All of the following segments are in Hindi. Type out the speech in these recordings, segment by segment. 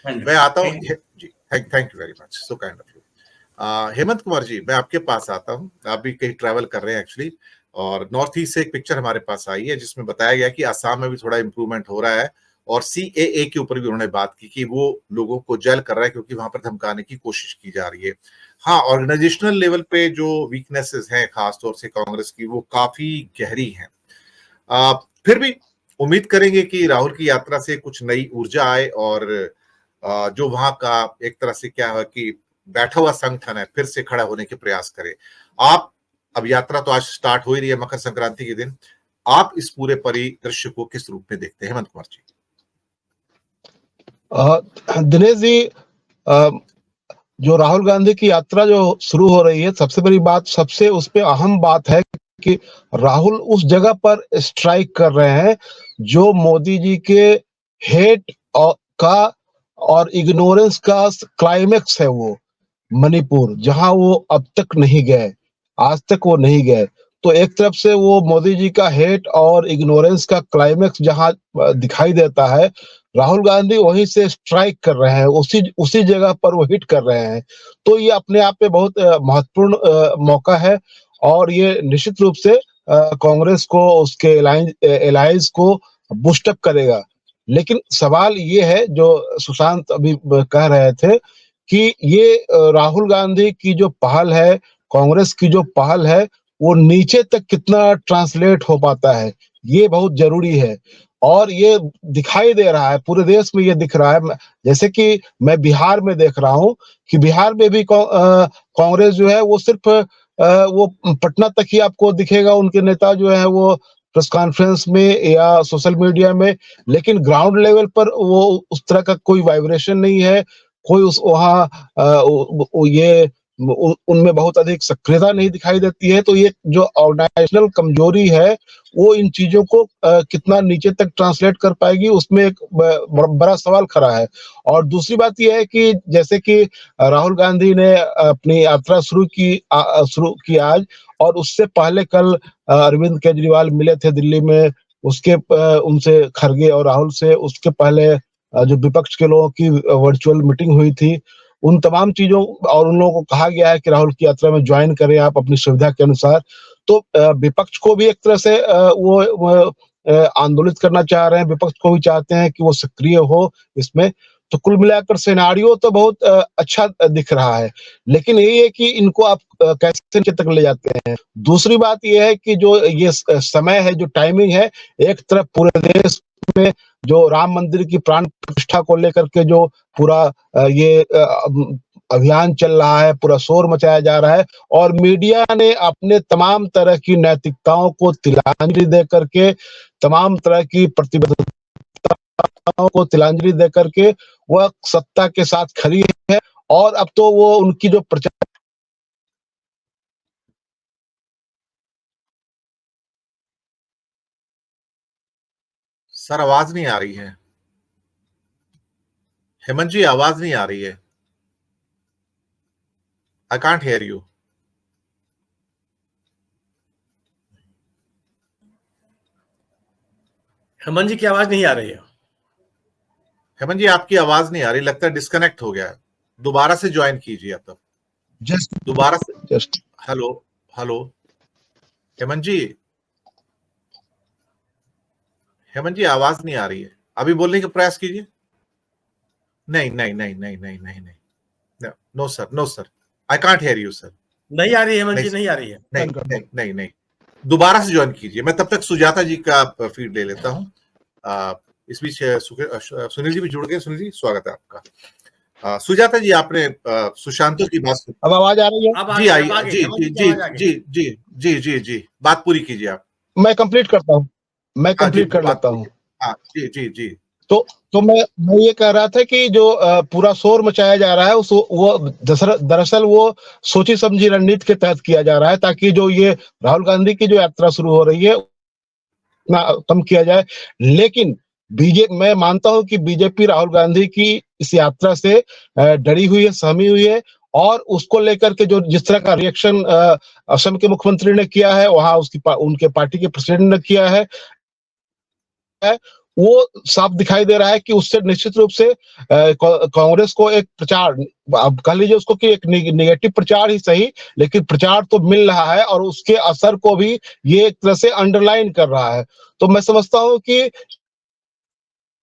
हाँ जी, मैं आता हूँ thank ji, thank you very much, so kind of you. Hemant Kumar ji, मैं आपके पास आता हूँ। आप भी कहीं ट्रैवल कर रहे हैं एक्चुअली, और नॉर्थ ईस्ट से एक पिक्चर हमारे पास आई है जिसमें बताया गया कि आसाम में भी थोड़ा इंप्रूवमेंट हो रहा है, और सीएए के ऊपर भी उन्होंने बात की कि वो लोगों को जेल कर रहा है क्योंकि वहां पर धमकाने की कोशिश की जा रही है। हाँ, ऑर्गेनाइजेशनल लेवल पे जो वीकनेसेस हैं खासतौर से कांग्रेस की, वो काफी गहरी हैं। फिर भी उम्मीद करेंगे कि राहुल की यात्रा से कुछ नई ऊर्जा आए, और जो वहां का एक तरह से क्या है कि बैठा हुआ संगठन है फिर से खड़ा होने के प्रयास करे। आप, अब यात्रा तो आज स्टार्ट हो ही रही है मकर संक्रांति के दिन, आप इस पूरे परिदृश्य को किस रूप में देखते हैं हेमंत कुमार जी? दिनेश जी, जो राहुल गांधी की यात्रा जो शुरू हो रही है, सबसे बड़ी बात, सबसे उस पे अहम बात है कि राहुल उस जगह पर स्ट्राइक कर रहे हैं जो मोदी जी के हेट का और इग्नोरेंस का क्लाइमेक्स है। वो मणिपुर, जहां वो अब तक नहीं गए, आज तक वो नहीं गए। तो एक तरफ से वो मोदी जी का हेट और इग्नोरेंस का क्लाइमेक्स जहां दिखाई देता है, राहुल गांधी वहीं से स्ट्राइक कर रहे हैं, उसी उसी जगह पर वो हिट कर रहे हैं। तो ये अपने आप में बहुत महत्वपूर्ण मौका है, और ये निश्चित रूप से कांग्रेस को, उसके एलायंस को बूस्टअप करेगा। लेकिन सवाल ये है, जो सुशांत अभी कह रहे थे, कि ये राहुल गांधी की जो पहल है, कांग्रेस की जो पहल है, वो नीचे तक कितना ट्रांसलेट हो पाता है, ये बहुत जरूरी है। और ये दिखाई दे रहा है, पूरे देश में ये दिख रहा है। जैसे कि मैं बिहार में देख रहा हूँ कि बिहार में भी कांग्रेस जो है वो सिर्फ वो पटना तक ही आपको दिखेगा, उनके नेता जो है वो प्रेस कॉन्फ्रेंस में या सोशल मीडिया में, लेकिन ग्राउंड लेवल पर वो उस तरह का कोई वाइब्रेशन नहीं है, कोई उस वहाँ ये उनमें बहुत अधिक सक्रियता नहीं दिखाई देती है। तो ये जो ऑर्गेनाइजेशनल कमजोरी है, वो इन चीजों को कितना नीचे तक ट्रांसलेट कर पाएगी, उसमें एक बड़ा सवाल खड़ा है। और दूसरी बात यह है कि जैसे कि राहुल गांधी ने अपनी यात्रा शुरू की आज, और उससे पहले कल अरविंद केजरीवाल मिले थे दिल्ली में, उसके उनसे, खरगे और राहुल से, उसके पहले जो विपक्ष के लोगों की वर्चुअल मीटिंग हुई थी, उन तमाम चीजों, और उन लोगों को कहा गया है कि राहुल की यात्रा में ज्वाइन करें आप अपनी सुविधा के अनुसार। तो विपक्ष को भी एक तरह से वो आंदोलित करना चाह रहे हैं, विपक्ष को भी चाहते हैं कि वो सक्रिय हो इसमें। तो कुल मिलाकर सिनेरियो तो बहुत अच्छा दिख रहा है, लेकिन यही है कि इनको आप कैसे नीचे तक ले जाते हैं। दूसरी बात यह है कि जो ये समय है, जो टाइमिंग है, एक तरफ पूरे देश में जो राम मंदिर की प्राण प्रतिष्ठा को लेकर के जो पूरा ये अभियान चल रहा है, पूरा शोर मचाया जा रहा है, और मीडिया ने अपने तमाम तरह की नैतिकताओं को तिलांजलि दे करके, तमाम तरह की प्रतिबद्धताओं को तिलांजलि दे करके वह सत्ता के साथ खड़ी है। और अब तो वो उनकी जो प्रचार, सर आवाज नहीं आ रही है हेमंत जी, आवाज नहीं आ रही है। I can't hear you. Hemant ji की आवाज नहीं आ रही है। हेमंत जी, आपकी आवाज नहीं आ रही, लगता है डिस्कनेक्ट हो गया है। दोबारा से ज्वाइन कीजिए आप तब, दोबारा से। जस्ट हेलो हेलो हेमंत जी, हेमंत जी आवाज नहीं आ रही है, अभी बोलने का प्रयास कीजिए। नहीं नहीं नहीं नहीं नहीं नहीं नहीं, no sir, no sir, I can't hear you sir. नहीं आ रही है हेमंत जी, नहीं आ रही है। नहीं नहीं नहीं नहीं, दोबारा से ज्वाइन कीजिए। मैं तब तक सुजाता जी का फीड ले लेता हूँ। इस बीच सुनील जी भी जुड़ गए। सुनील जी, स्वागत है आपका। सुजाता जी, आपने सुशांतों की बात, अब आवाज आ रही है? जी आई, जी जी जी जी जी जी जी जी, बात पूरी कीजिए आप। मैं कंप्लीट करता हूँ, मैं कंप्लीट कर लेता हूँ। हाँ जी जी जी। तो मैं ये कह रहा था कि जो पूरा शोर मचाया जा रहा है, उस वो दरअसल वो सोची समझी रणनीति के तहत किया जा रहा है, ताकि जो ये राहुल गांधी की जो यात्रा शुरू हो रही है उतना कम किया जाए। लेकिन मैं मानता हूं कि बीजेपी राहुल गांधी की इस यात्रा से डरी हुई है, सहमी हुई है, और उसको लेकर के जो जिस तरह का रिएक्शन असम के मुख्यमंत्री ने किया है, वहां उनके पार्टी के प्रेसिडेंट ने किया है, वो साफ दिखाई दे रहा है कि उससे निश्चित रूप से कांग्रेस को एक प्रचार, अब कह लीजिए उसको कि एक नेगेटिव प्रचार ही सही, लेकिन प्रचार तो मिल रहा है और उसके असर को भी ये एक तरह से अंडरलाइन कर रहा है। तो मैं समझता हूँ कि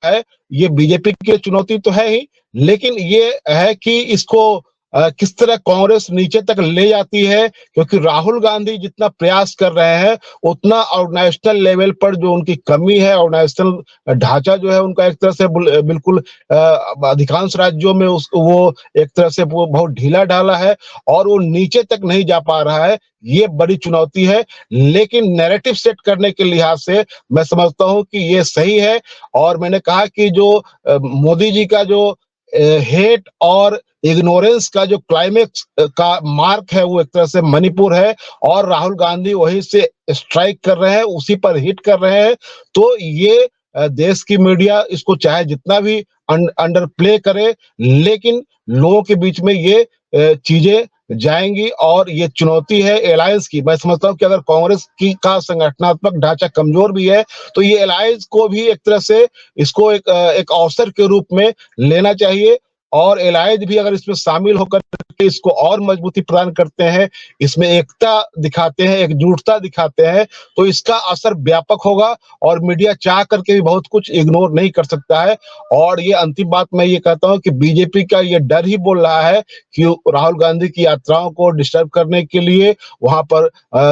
है, ये बीजेपी की चुनौती तो है ही, लेकिन ये है कि इसको किस तरह कांग्रेस नीचे तक ले जाती है, क्योंकि राहुल गांधी जितना प्रयास कर रहे हैं उतना ऑर्गेनाइजेशनल लेवल पर जो उनकी कमी है, ऑर्गेनाइजेशनल ढांचा जो है उनका एक तरह से बिल्कुल अधिकांश राज्यों में वो एक तरह से वो बहुत ढीला ढाला है और वो नीचे तक नहीं जा पा रहा है। ये बड़ी चुनौती है, लेकिन नैरेटिव सेट करने के लिहाज से मैं समझता हूं कि ये सही है। और मैंने कहा कि जो मोदी जी का जो हेट और इग्नोरेंस का जो क्लाइमेक्स का मार्क है वो एक तरह से मणिपुर है और राहुल गांधी वहीं से स्ट्राइक कर रहे हैं, उसी पर हिट कर रहे हैं। तो ये देश की मीडिया इसको चाहे जितना भी अंडर प्ले करे, लेकिन लोगों के बीच में ये चीजें जाएंगी और ये चुनौती है अलायंस की। मैं समझता हूँ कि अगर कांग्रेस की का संगठनात्मक ढांचा कमजोर भी है तो ये अलायंस को भी एक तरह से इसको एक अवसर के रूप में लेना चाहिए और अलायंस भी अगर इसमें शामिल होकर के इसको और मजबूती प्रदान करते हैं, इसमें एकता दिखाते हैं, एकजुटता दिखाते हैं, तो इसका असर व्यापक होगा और मीडिया चाह करके भी बहुत कुछ इग्नोर नहीं कर सकता है। और ये अंतिम बात मैं ये कहता हूँ कि बीजेपी का ये डर ही बोल रहा है कि राहुल गांधी की यात्राओं को डिस्टर्ब करने के लिए, वहां पर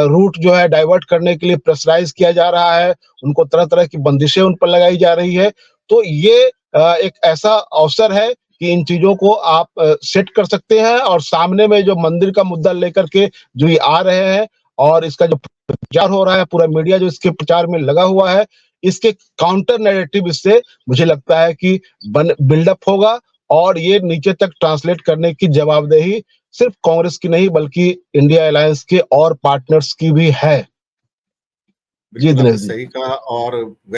रूट जो है डाइवर्ट करने के लिए प्रेशराइज किया जा रहा है, उनको तरह तरह की बंदिशें उन पर लगाई जा रही है। तो ये एक ऐसा अवसर है कि इन चीजों को आप सेट कर सकते हैं और सामने में जो मंदिर का मुद्दा लेकर के जो ये आ रहे हैं और इसका जो प्रचार हो रहा है, पूरा मीडिया जो इसके प्रचार में लगा हुआ है, इसके काउंटर नैरेटिव इससे मुझे लगता है कि बिल्डअप होगा और ये नीचे तक ट्रांसलेट करने की जवाबदेही सिर्फ कांग्रेस की नहीं बल्कि इंडिया अलायंस के और पार्टनर्स की भी है। जी दिनेश जी। सही कहा। और